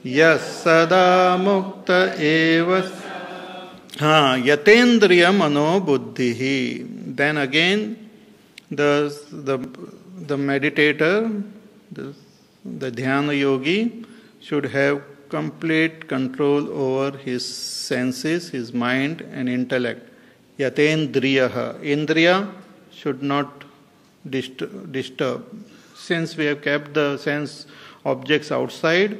Yas sada mukta eva yatendriya mano buddhihi. Then again, the meditator, the dhyana yogi should have complete control over his senses, his mind and intellect. Yatendriyaha. Indriya should not disturb. Since we have kept the sense objects outside,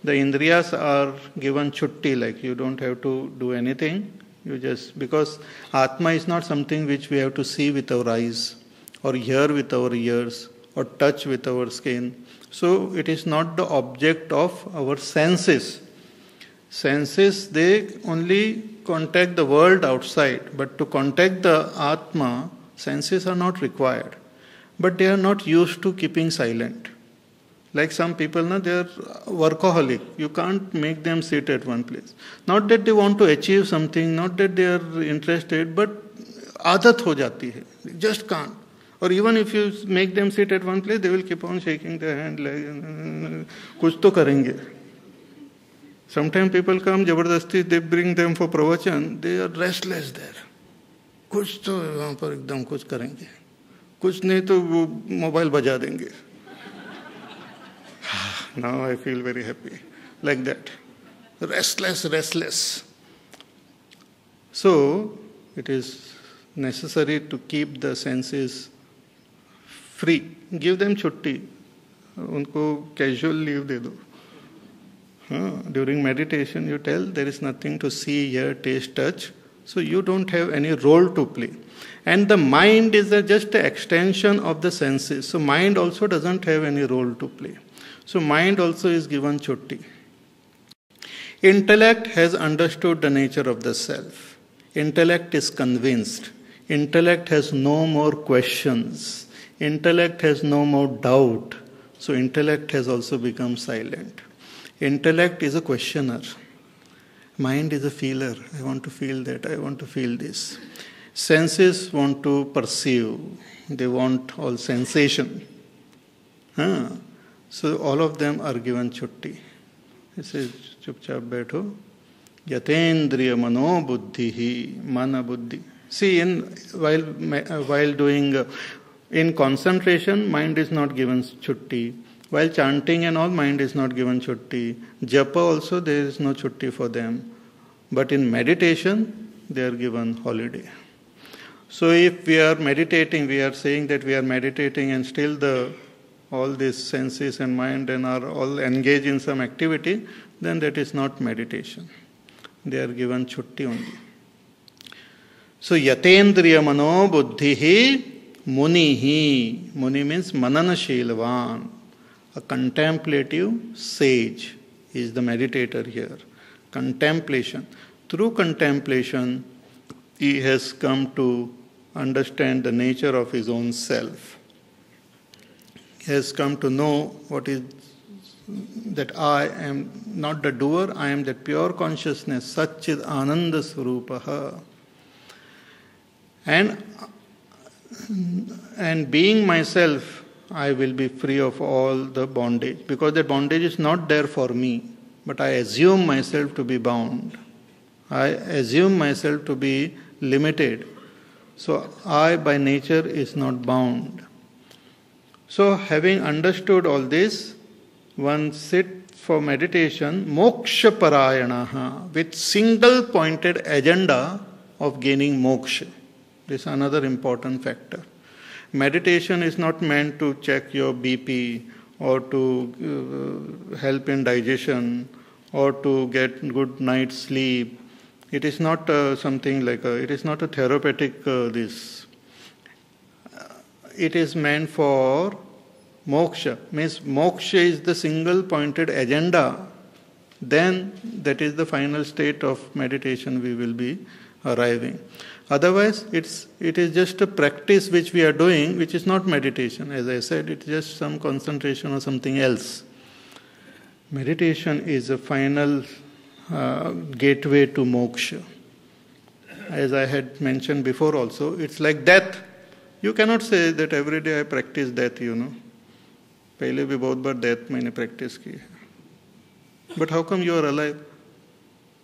the indriyas are given chutti, like you don't have to do anything. You just, because Atma is not something which we have to see with our eyes, or hear with our ears, or touch with our skin. So it is not the object of our senses. Senses, they only contact the world outside, but to contact the Atma, senses are not required. But they are not used to keeping silent. Like some people, they are workaholic. You can't make them sit at one place. Not that they want to achieve something, not that they are interested, but aadat ho jati hai. They just can't. Or even if you make them sit at one place, they will keep on shaking their hand like, kuch to karenge. Sometimes people come, jabardasti, they bring them for pravachan, they are restless there. Kuch to wahan par ekdam kuch karenge. Kuch nahi to mobile baja denge. Now I feel very happy. Like that. Restless. So, it is necessary to keep the senses free. Give them chutti. Unko casual leave de do. During meditation, you tell there is nothing to see, hear, taste, touch. So you don't have any role to play. And the mind is just an extension of the senses. So mind also doesn't have any role to play. So mind also is given chutti. Intellect has understood the nature of the self. Intellect is convinced. Intellect has no more questions. Intellect has no more doubt. So intellect has also become silent. Intellect is a questioner. Mind is a feeler. I want to feel that. I want to feel this. Senses want to perceive. They want all sensation. So all of them are given chutti. It says, chupchap betho. Yatendriya mano buddhihi. Mana buddhi. See, while doing, in concentration, mind is not given chutti. While chanting and all, mind is not given chutti. Japa also, there is no chutti for them. But in meditation, they are given holiday. So if we are meditating, we are saying that we are meditating and still all these senses and mind and are all engaged in some activity, then that is not meditation. They are given chutti only. So yatendriya mano buddhihi munihi. Muni means mananashilvan. A contemplative sage is the meditator here. Contemplation. Through contemplation, he has come to understand the nature of his own self. He has come to know what is that I am not the doer, I am that pure consciousness, Satchid Ananda Swarupaha. And being myself, I will be free of all the bondage, because that bondage is not there for me, but I assume myself to be bound. I assume myself to be limited. So I by nature is not bound. So having understood all this, one sits for meditation, moksha parayanaha, with single pointed agenda of gaining moksha. This is another important factor. Meditation is not meant to check your BP or to help in digestion or to get good night's sleep. It is not something like it is not a therapeutic this. It is meant for moksha. Means moksha is the single pointed agenda. Then that is the final state of meditation we will be arriving. Otherwise, it is just a practice which we are doing, which is not meditation. As I said, it's just some concentration or something else. Meditation is a final gateway to moksha. As I had mentioned before also, it's like death. You cannot say that every day I practice death, पहले भी बहुत बार death मैंने practice की है. But how come you are alive?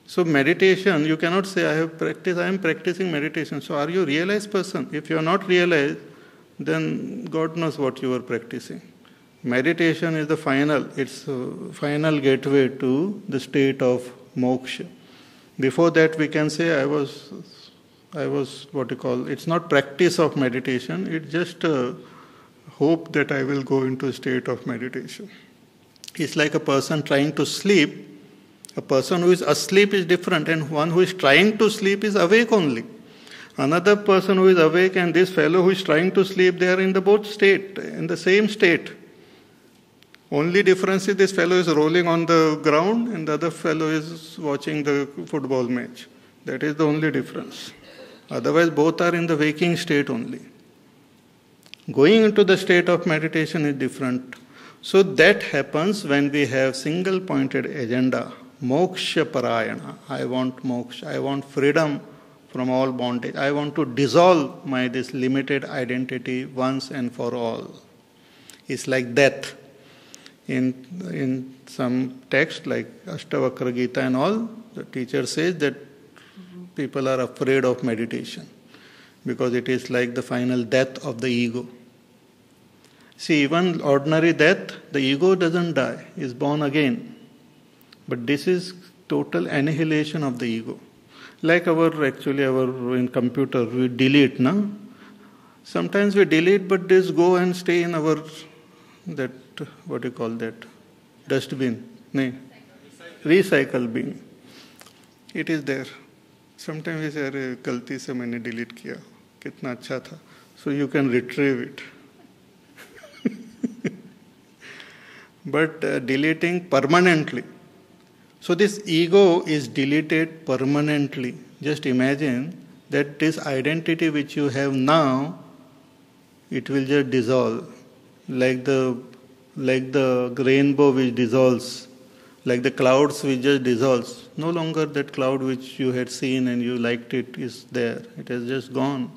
So meditation, you cannot say, I am practicing meditation. So are you a realized person? If you are not realized, then God knows what you are practicing. Meditation is the final gateway to the state of moksha. Before that we can say I was it's not practice of meditation, it's just a hope that I will go into a state of meditation. It's like a person trying to sleep. A person who is asleep is different, and one who is trying to sleep is awake only. Another person who is awake and this fellow who is trying to sleep, they are in the same state. Only difference is this fellow is rolling on the ground and the other fellow is watching the football match. That is the only difference. Otherwise, both are in the waking state only. Going into the state of meditation is different. So that happens when we have single-pointed agenda. Moksha parayana. I want moksha. I want freedom from all bondage. I want to dissolve this limited identity once and for all. It's like death. In some text like Ashtavakra Gita and all, the teacher says that people are afraid of meditation because it is like the final death of the ego. See, even ordinary death, the ego doesn't die, is born again. But this is total annihilation of the ego. Like in computer, we delete, na? Sometimes we delete, but this go and stay in our, dustbin, no? Recycle bin. It is there. Sometimes we say, "Arey, galti se maine delete kiya. Kitna acha tha." So you can retrieve it. But deleting permanently. So this ego is deleted permanently. Just imagine that this identity which you have now, it will just dissolve. Like the rainbow which dissolves, like the clouds which just dissolves. No longer that cloud which you had seen and you liked it is there. It has just gone.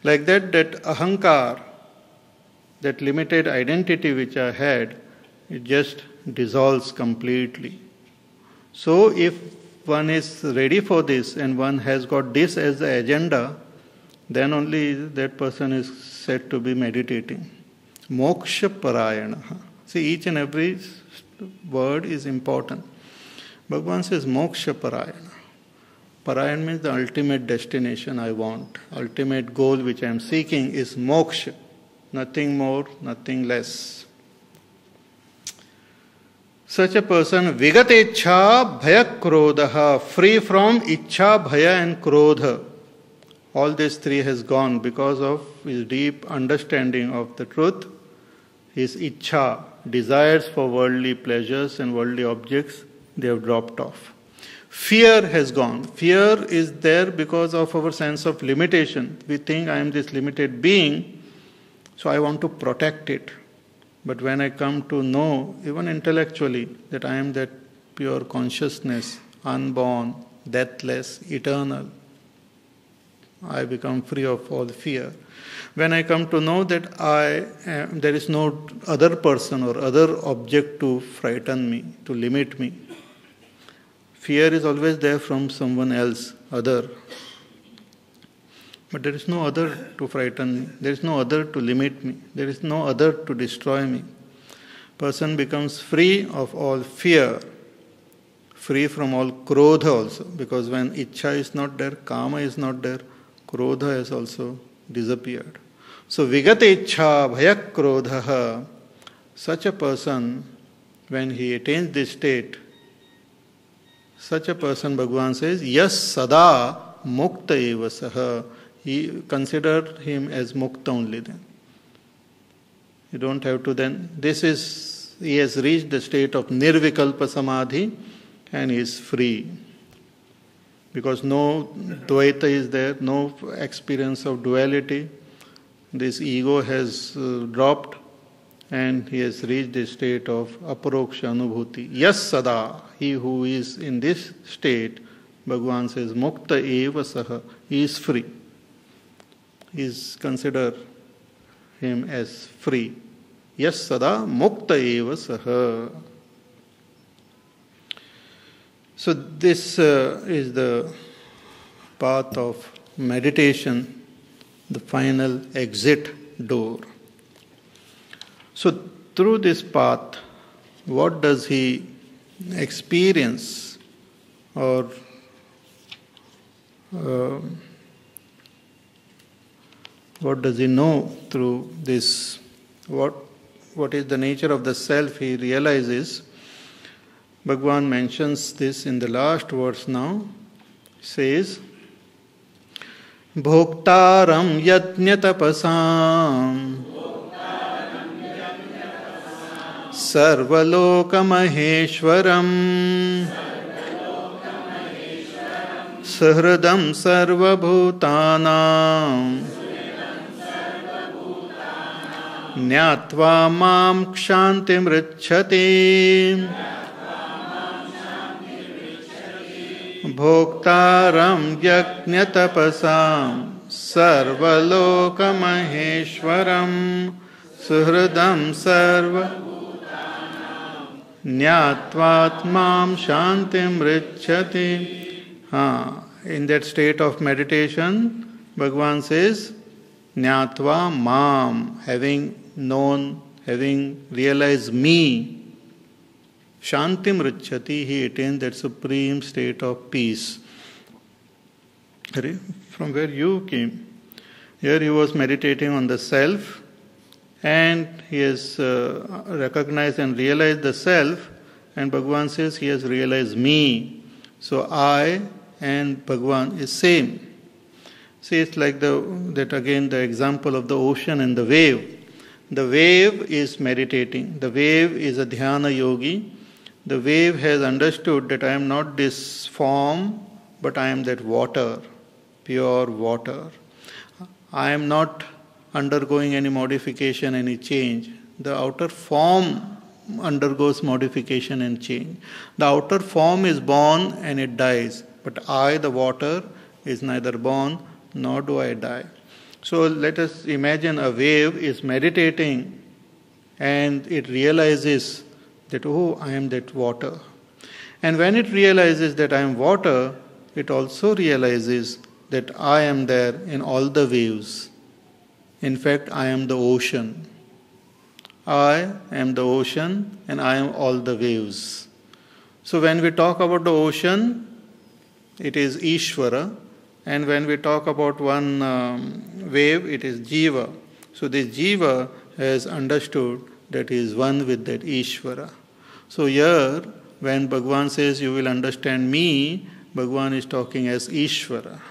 Like that ahankar, that limited identity which I had, it just dissolves completely. So if one is ready for this and one has got this as the agenda, then only that person is said to be meditating. Moksha parayana. See, each and every word is important. Bhagavan says moksha parayana. Parayana means the ultimate destination I want. Ultimate goal which I am seeking is moksha. Nothing more, nothing less. Such a person, vigatechha bhaya krodha, free from ichha, bhaya and krodha. All these three has gone because of his deep understanding of the truth. His ichha, desires for worldly pleasures and worldly objects, they have dropped off. Fear has gone. Fear is there because of our sense of limitation. We think I am this limited being, so I want to protect it. But when I come to know, even intellectually, that I am that pure consciousness, unborn, deathless, eternal, I become free of all fear. When I come to know that there is no other person or other object to frighten me, to limit me. Fear is always there from someone else, other. But there is no other to frighten me. There is no other to limit me. There is no other to destroy me. Person becomes free of all fear, free from all krodha also. Because when ichha is not there, kama is not there, krodha has also disappeared. So vigata ichha bhayak krodha, such a person, when he attains this state, such a person, Bhagavan says, yas sada mukta eva saha. He considered him as mukta only then. You don't have to then. He has reached the state of nirvikalpa samadhi and he is free. Because no dvaita is there, no experience of duality. This ego has dropped and he has reached the state of aparoksha anubhuti. Yas sada, he who is in this state, Bhagavan says, mukta eva saha, he is free. Is consider him as free. Yas sada mukta eva saha. So this is the path of meditation, the final exit door. So through this path, what does he experience, or what does he know through this? What is the nature of the self he realizes? Bhagavan mentions this in the last verse now. He says, Bhoktaram yajna tapasam sarvaloka maheshwaram sahridam sarvabhutanam Nyatva mam kshantim richati Bhoktaram yajna tapasam sarvaloka maheshwaram suhridam sarva Nyatvatmam shantim richati. In that state of meditation, Bhagavan says, Nyatva mam, having known, having realized me, Shantim Richati, he attains that supreme state of peace. From where you came. Here he was meditating on the self, and he has recognized and realized the self, and Bhagavan says he has realized me. So I and Bhagavan is same. See, it's like that again the example of the ocean and the wave. The wave is meditating. The wave is a dhyana yogi. The wave has understood that I am not this form, but I am that water, pure water. I am not undergoing any modification, any change. The outer form undergoes modification and change. The outer form is born and it dies, but I, the water, is neither born nor do I die. So let us imagine a wave is meditating and it realizes that, oh, I am that water. And when it realizes that I am water, it also realizes that I am there in all the waves. In fact, I am the ocean. I am the ocean and I am all the waves. So when we talk about the ocean, it is Ishvara. And when we talk about one wave, it is Jiva. So this Jiva has understood that he is one with that Ishvara. So here, when Bhagavan says you will understand me, Bhagavan is talking as Ishvara.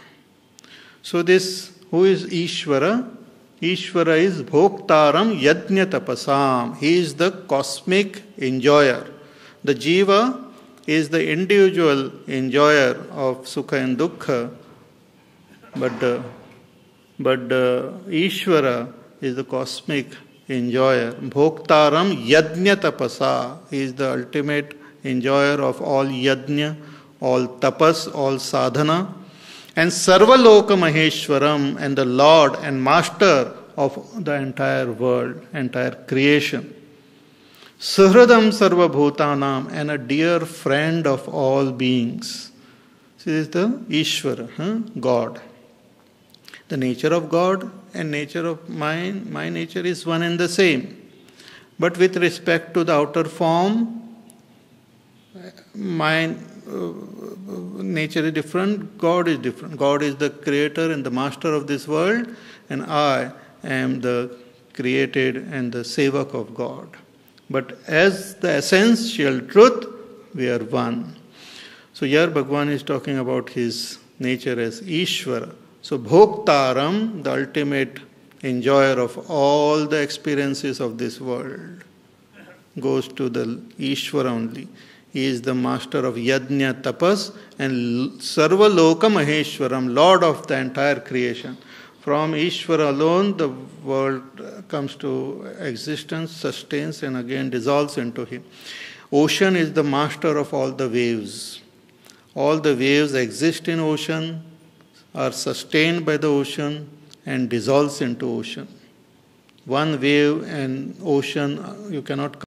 So this, who is Ishvara? Ishvara is Bhoktaram Yajna Tapasam. He is the cosmic enjoyer. The Jiva is the individual enjoyer of Sukha and Dukkha, but the Ishvara is the cosmic enjoyer. Bhoktaram Yajna Tapasa. He is the ultimate enjoyer of all Yajna, all Tapas, all Sadhana. And Sarvaloka Maheshwaram, and the Lord and Master of the entire world, entire creation. Suhradam Sarva Bhutanam, and a dear friend of all beings. This is the Ishvara, God. The nature of God and nature of mine, my nature is one and the same. But with respect to the outer form, my nature is different, God is different. God is the creator and the master of this world, and I am the created and the sevak of God. But as the essential truth, we are one. So here Bhagavan is talking about his nature as Ishvara. So Bhoktaram, the ultimate enjoyer of all the experiences of this world, goes to the Ishvara only. He is the master of Yajna Tapas and Sarva Loka Maheshwaram, Lord of the entire creation. From Ishvara alone, the world comes to existence, sustains, and again dissolves into him. Ocean is the master of all the waves. All the waves exist in ocean, are sustained by the ocean, and dissolves into ocean. One wave and ocean, you cannot